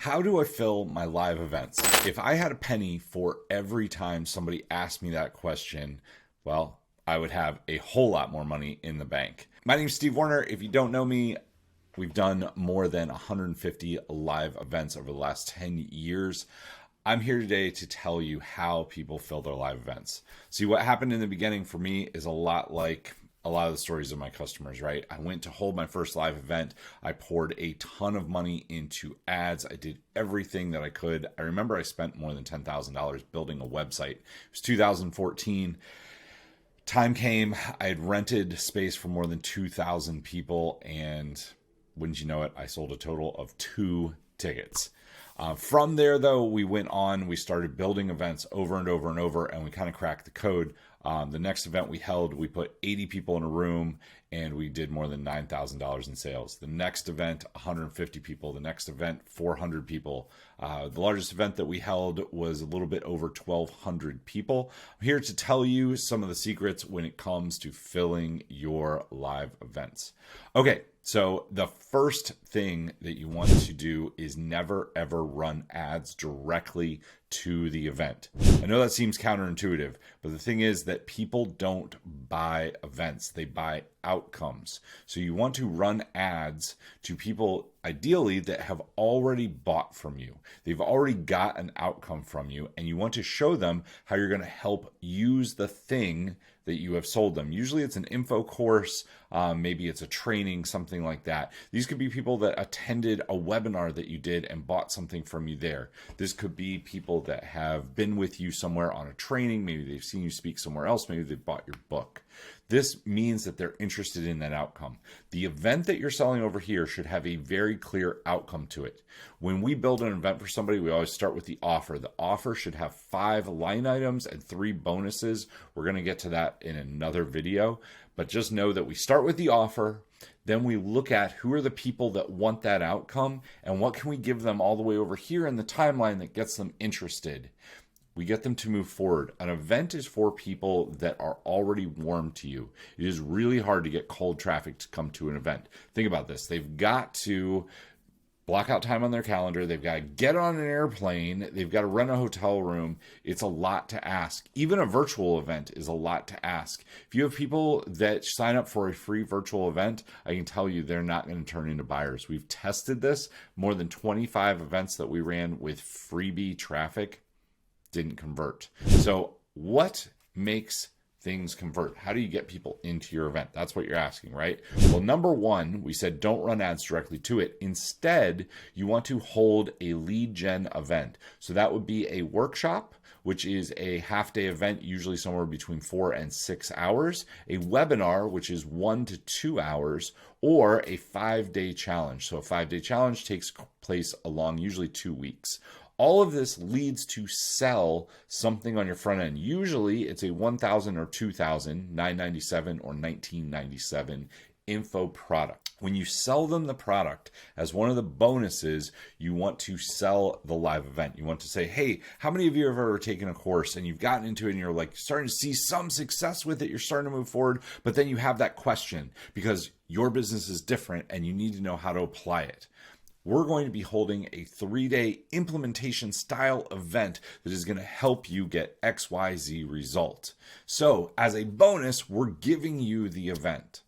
How do I fill my live events? If I had a penny for every time somebody asked me that question, well, I would have a whole lot more money in the bank. My name is Steve Warner. If you don't know me, we've done more than 150 live events over the last 10 years. I'm here today to tell you how people fill their live events. See, what happened in the beginning for me is a lot like a lot of the stories of my customers, right? I went to hold my first live event. I poured a ton of money into ads. I did everything that I could. I remember I spent more than $10,000 building a website. It was 2014. Time came, I had rented space for more than 2,000 people, and wouldn't you know it, I sold a total of 2 tickets. From there, though, we went on, we started building events over and over and over, and we kind of cracked the code. The next event we held, we put 80 people in a room, and we did more than $9,000 in sales. The next event, 150 people. The next event, 400 people. The largest event that we held was a little bit over 1,200 people. I'm here to tell you some of the secrets when it comes to filling your live events. Okay, so the first thing that you want to do is never ever run ads directly to the event. I know that seems counterintuitive, but the thing is that people don't buy events, they buy outcomes. So you want to run ads to people ideally that have already bought from you. They've already got an outcome from you, and you want to show them how you're going to help use the thing that you have sold them. Usually it's an info course, maybe it's a training, something like that. These could be people that attended a webinar that you did and bought something from you there. This could be people that have been with you somewhere on a training. Maybe they've seen you speak somewhere else. Maybe they've bought your book. This means that they're interested in that outcome. The event that you're selling over here should have a very clear outcome to it. When we build an event for somebody, we always start with the offer. The offer should have 5 line items and 3 bonuses. We're going to get to that in another video, but just know that we start with the offer. Then we look at who are the people that want that outcome and what can we give them all the way over here in the timeline that gets them interested. We get them to move forward. An event is for people that are already warm to you. It is really hard to get cold traffic to come to an event. Think about this. They've got to block out time on their calendar. They've got to get on an airplane. They've got to rent a hotel room. It's a lot to ask. Even a virtual event is a lot to ask. If you have people that sign up for a free virtual event, I can tell you they're not going to turn into buyers. We've tested this. More than 25 events that we ran with freebie traffic didn't convert. So what makes things convert? How do you get people into your event? That's what you're asking, right? Well, number one, we said don't run ads directly to it. Instead, you want to hold a lead gen event. So that would be a workshop, which is a half-day event, usually somewhere between 4 and 6 hours, a webinar, which is 1 to 2 hours, or a 5-day challenge. So a 5-day challenge takes place along usually 2 weeks. All of this leads to sell something on your front end. Usually it's a $1,000 or $2,000, $997 or $1997 info product. When you sell them the product as one of the bonuses, you want to sell the live event. You want to say, hey, how many of you have ever taken a course and you've gotten into it and you're like starting to see some success with it, you're starting to move forward, but then you have that question because your business is different and you need to know how to apply it. We're going to be holding a 3-day implementation style event that is going to help you get XYZ result. So as a bonus, we're giving you the event.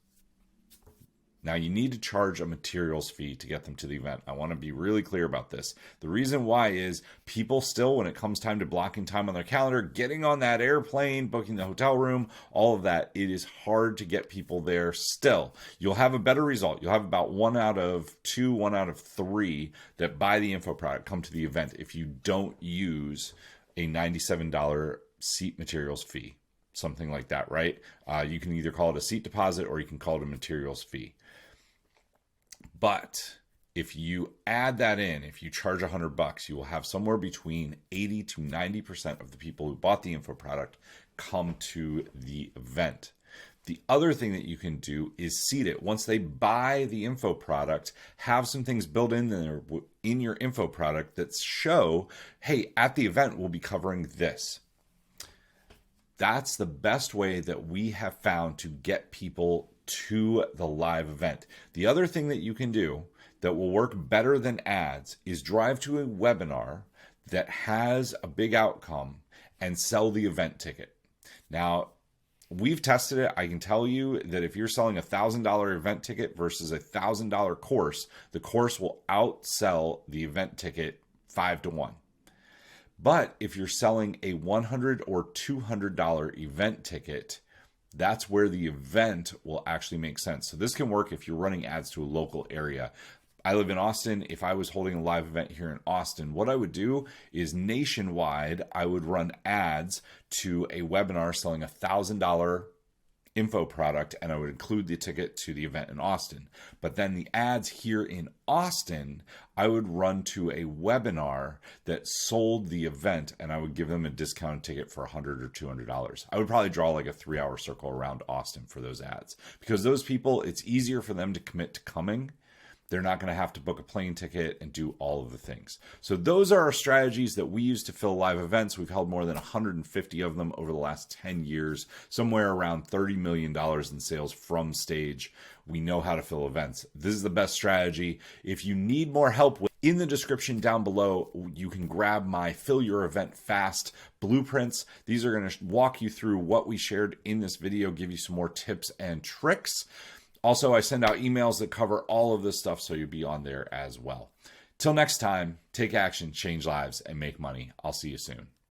Now you need to charge a materials fee to get them to the event. I want to be really clear about this. The reason why is people still, when it comes time to blocking time on their calendar, getting on that airplane, booking the hotel room, all of that, it is hard to get people there still. You'll have a better result. You'll have about 1 out of 2, 1 out of 3 that buy the info product come to the event if you don't use a $97 seat materials fee. Something like that, right? You can either call it a seat deposit or you can call it a materials fee. But if you add that in, if you charge $100, you will have somewhere between 80 to 90% of the people who bought the info product come to the event. The other thing that you can do is seed it. Once they buy the info product, have some things built in there in your info product that show, hey, at the event, we'll be covering this. That's the best way that we have found to get people to the live event. The other thing that you can do that will work better than ads is drive to a webinar that has a big outcome and sell the event ticket. Now, we've tested it. I can tell you that if you're selling a $1,000 event ticket versus a $1,000 course, the course will outsell the event ticket 5-1. But if you're selling a $100 or $200 event ticket, that's where the event will actually make sense. So this can work if you're running ads to a local area. I live in Austin. If I was holding a live event here in Austin, what I would do is nationwide, I would run ads to a webinar selling a $1,000 info product, and I would include the ticket to the event in Austin. But then the ads here in Austin, I would run to a webinar that sold the event, and I would give them a discounted ticket for $100 or $200. I would probably draw like a 3-hour circle around Austin for those ads, because those people, it's easier for them to commit to coming. They're not going to have to book a plane ticket and do all of the things. So those are our strategies that we use to fill live events. We've held more than 150 of them over the last 10 years, somewhere around $30 million in sales from stage. We know how to fill events. This is the best strategy. If you need more help, in the description down below, you can grab my Fill Your Event Fast blueprints. These are going to walk you through what we shared in this video, give you some more tips and tricks. Also, I send out emails that cover all of this stuff, so you'll be on there as well. Till next time, take action, change lives, and make money. I'll see you soon.